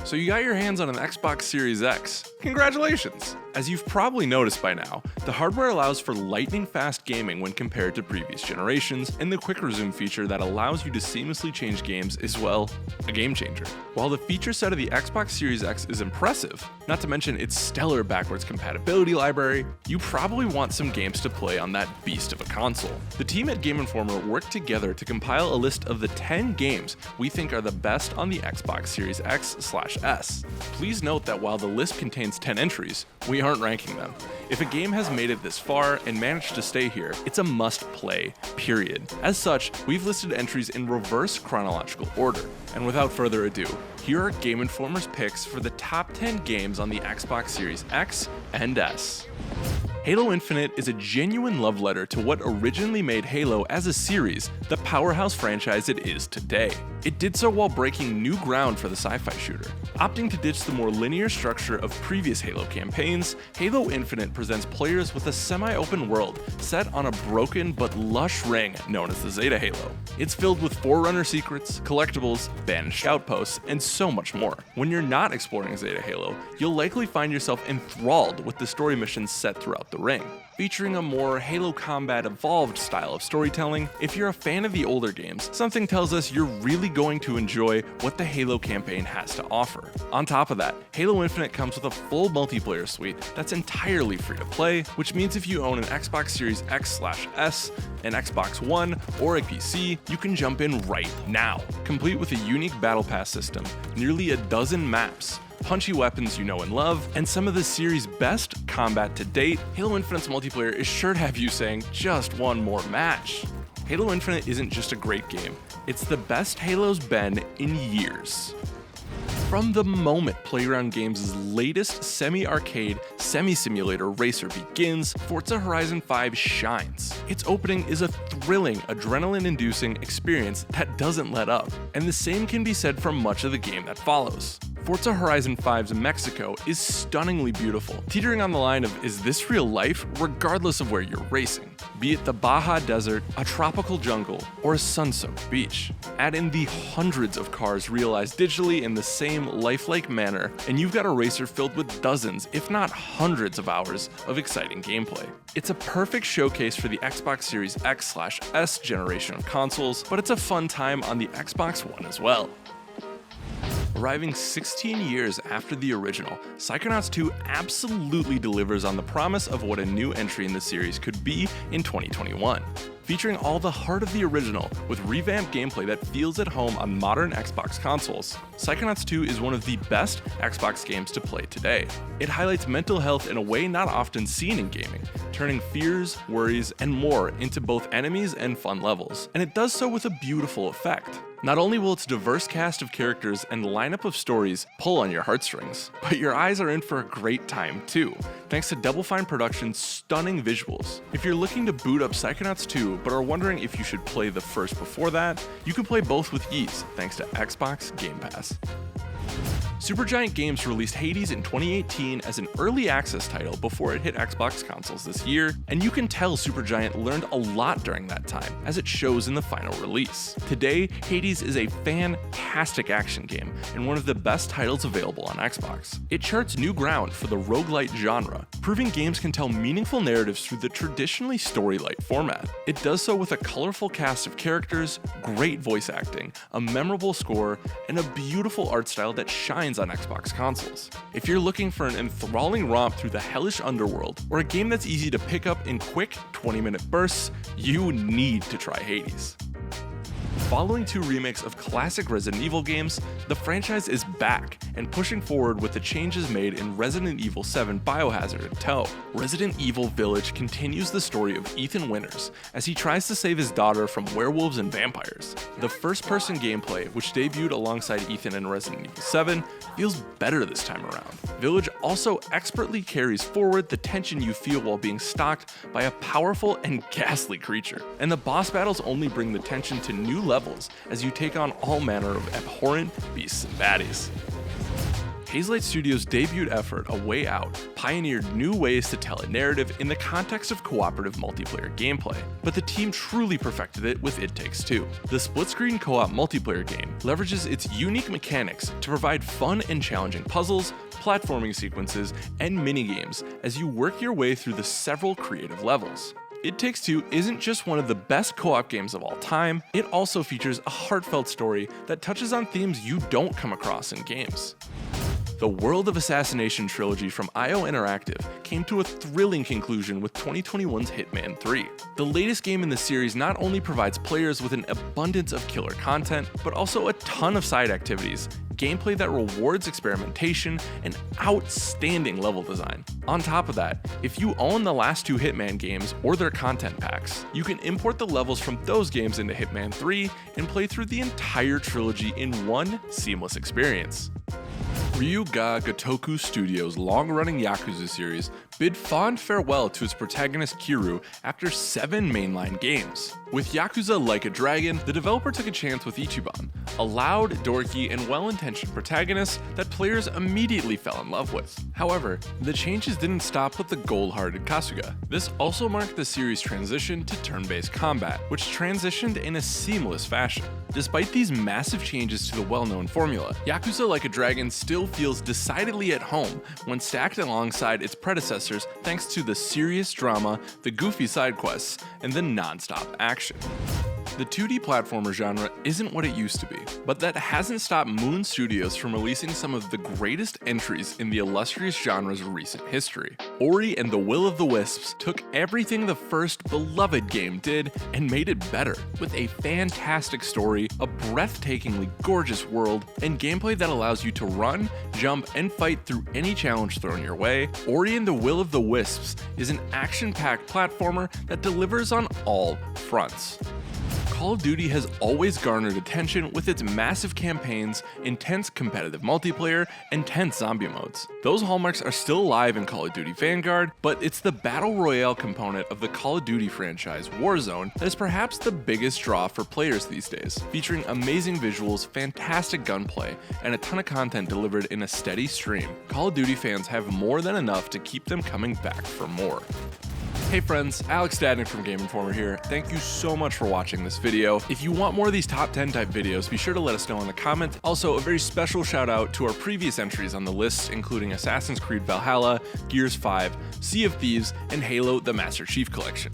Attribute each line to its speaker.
Speaker 1: So you got your hands on an Xbox Series X. Congratulations! As you've probably noticed by now, the hardware allows for lightning-fast gaming when compared to previous generations, and the Quick Resume feature that allows you to seamlessly change games is, well, a game changer. While the feature set of the Xbox Series X is impressive, not to mention its stellar backwards compatibility library, you probably want some games to play on that beast of a console. The team at Game Informer worked together to compile a list of the 10 games we think are the best on the Xbox Series X/S. Please note that while the list contains 10 entries, we aren't ranking them. If a game has made it this far and managed to stay here, it's a must-play, period. As such, we've listed entries in reverse chronological order. And without further ado, here are Game Informer's picks for the top 10 games on the Xbox Series X and S. Halo Infinite is a genuine love letter to what originally made Halo as a series the powerhouse franchise it is today. It did so while breaking new ground for the sci-fi shooter. Opting to ditch the more linear structure of previous Halo campaigns, Halo Infinite presents players with a semi-open world set on a broken but lush ring known as the Zeta Halo. It's filled with Forerunner secrets, collectibles, banished outposts, and so much more. When you're not exploring Zeta Halo, you'll likely find yourself enthralled with the story missions set throughout the ring. Featuring a more Halo Combat evolved style of storytelling, if you're a fan of the older games, something tells us you're really going to enjoy what the Halo campaign has to offer. On top of that, Halo Infinite comes with a full multiplayer suite that's entirely free to play, which means if you own an Xbox Series X/S, an Xbox One, or a PC, you can jump in right now. Complete with a unique battle pass system, nearly a dozen maps, punchy weapons you know and love, and some of the series' best combat to date, Halo Infinite's multiplayer is sure to have you saying just one more match. Halo Infinite isn't just a great game, it's the best Halo's been in years. From the moment Playground Games' latest semi-arcade, semi-simulator racer begins, Forza Horizon 5 shines. Its opening is a thrilling, adrenaline-inducing experience that doesn't let up, and the same can be said for much of the game that follows. Forza Horizon 5's Mexico is stunningly beautiful, teetering on the line of is this real life regardless of where you're racing. Be it the Baja Desert, a tropical jungle, or a sun-soaked beach. Add in the hundreds of cars realized digitally in the same lifelike manner, and you've got a racer filled with dozens, if not hundreds of hours of exciting gameplay. It's a perfect showcase for the Xbox Series X/S generation of consoles, but it's a fun time on the Xbox One as well. Arriving 16 years after the original, Psychonauts 2 absolutely delivers on the promise of what a new entry in the series could be in 2021. Featuring all the heart of the original, with revamped gameplay that feels at home on modern Xbox consoles, Psychonauts 2 is one of the best Xbox games to play today. It highlights mental health in a way not often seen in gaming, turning fears, worries, and more into both enemies and fun levels, and it does so with a beautiful effect. Not only will its diverse cast of characters and lineup of stories pull on your heartstrings, but your eyes are in for a great time too, thanks to Double Fine Productions' stunning visuals. If you're looking to boot up Psychonauts 2 but are wondering if you should play the first before that, you can play both with ease thanks to Xbox Game Pass. Supergiant Games released Hades in 2018 as an early access title before it hit Xbox consoles this year, and you can tell Supergiant learned a lot during that time, as it shows in the final release. Today, Hades is a fantastic action game and one of the best titles available on Xbox. It charts new ground for the roguelite genre, proving games can tell meaningful narratives through the traditionally story-light format. It does so with a colorful cast of characters, great voice acting, a memorable score, and a beautiful art style that shines on Xbox consoles. If you're looking for an enthralling romp through the hellish underworld, or a game that's easy to pick up in quick 20-minute bursts, you need to try Hades. Following two remakes of classic Resident Evil games, the franchise is back and pushing forward with the changes made in Resident Evil 7 Biohazard in tow. Resident Evil Village continues the story of Ethan Winters as he tries to save his daughter from werewolves and vampires. The first-person gameplay, which debuted alongside Ethan in Resident Evil 7, feels better this time around. Village also expertly carries forward the tension you feel while being stalked by a powerful and ghastly creature, and the boss battles only bring the tension to new levels as you take on all manner of abhorrent beasts and baddies. Hazelight Studios' debut effort, A Way Out, pioneered new ways to tell a narrative in the context of cooperative multiplayer gameplay, but the team truly perfected it with It Takes Two. The split-screen co-op multiplayer game leverages its unique mechanics to provide fun and challenging puzzles, platforming sequences, and minigames as you work your way through the several creative levels. It Takes Two isn't just one of the best co-op games of all time, it also features a heartfelt story that touches on themes you don't come across in games. The World of Assassination trilogy from IO Interactive came to a thrilling conclusion with 2021's Hitman 3. The latest game in the series not only provides players with an abundance of killer content, but also a ton of side activities, gameplay that rewards experimentation, and outstanding level design. On top of that, if you own the last two Hitman games or their content packs, you can import the levels from those games into Hitman 3 and play through the entire trilogy in one seamless experience. Ryuga Gotoku Studios' long-running Yakuza series bid fond farewell to its protagonist Kiryu after 7 mainline games. With Yakuza Like a Dragon, the developer took a chance with Ichiban, a loud, dorky, and well-intentioned protagonist that players immediately fell in love with. However, the changes didn't stop with the gold-hearted Kasuga. This also marked the series' transition to turn-based combat, which transitioned in a seamless fashion. Despite these massive changes to the well-known formula, Yakuza Like a Dragon still feels decidedly at home when stacked alongside its predecessors thanks to the serious drama, the goofy side quests, and the non-stop action. The 2D platformer genre isn't what it used to be, but that hasn't stopped Moon Studios from releasing some of the greatest entries in the illustrious genre's recent history. Ori and the Will of the Wisps took everything the first beloved game did and made it better, with a fantastic story, a breathtakingly gorgeous world, and gameplay that allows you to run, jump, and fight through any challenge thrown your way. Ori and the Will of the Wisps is an action-packed platformer that delivers on all fronts. Call of Duty has always garnered attention with its massive campaigns, intense competitive multiplayer, and tense zombie modes. Those hallmarks are still alive in Call of Duty Vanguard, but it's the Battle Royale component of the Call of Duty franchise, Warzone, that is perhaps the biggest draw for players these days, featuring amazing visuals, fantastic gunplay, and a ton of content delivered in a steady stream. Call of Duty fans have more than enough to keep them coming back for more. Hey friends, Alex Stadnick from Game Informer here. Thank you so much for watching this video. If you want more of these top 10 type videos, be sure to let us know in the comments. Also, a very special shout out to our previous entries on the list, including Assassin's Creed Valhalla, Gears 5, Sea of Thieves, and Halo the Master Chief Collection.